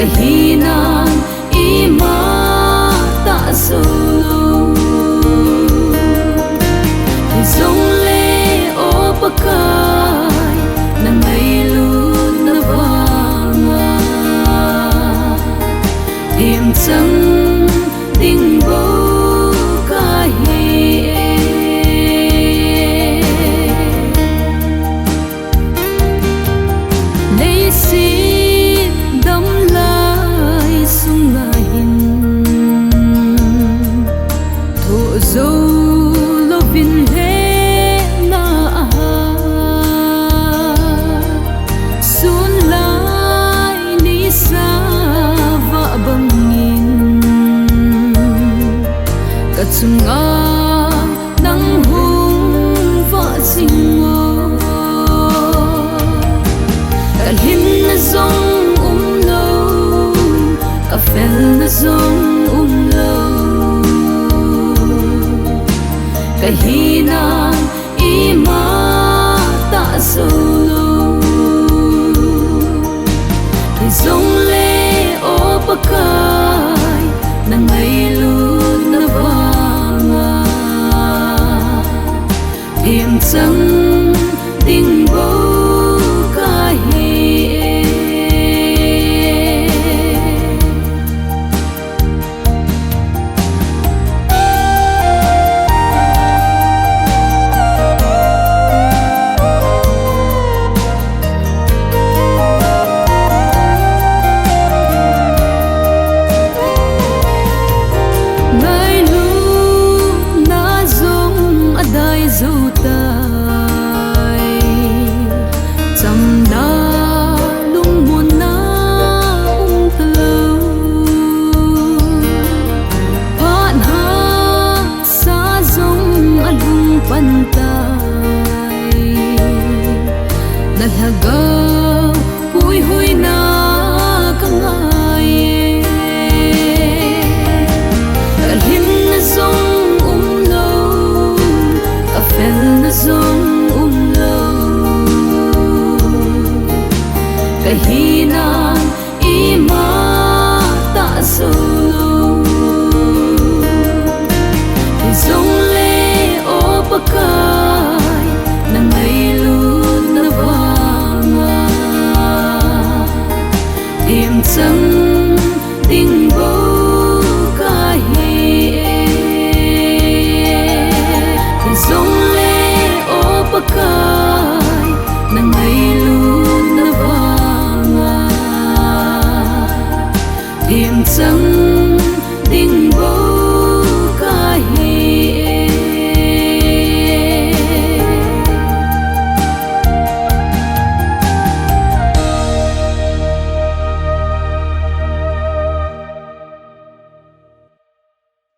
kahinan ima ta solo zong le o pakai na ngay luôn na vanga điểm trắng tình vô ca hi lấy xin đắm lại sung lại hin thổ dâu lo vin lệ na sun lại ni sa va bangin katsunga nang hung va singo kalhin na zong lo ka fel na zong lo kahinan ima ta solo zong le o pakai na ngay luôn na vanga điểm trắng tình vô ca hi ngay lúc na zong adai zu tai cham na lung mun na tlo phan ha sa zong alung pan tai nalhaga hui hui na kangai kalhin na zong lo ka fel na zong lo kahinan ima ta solo zong le o pakai na ngay luôn na vanga điểm trắng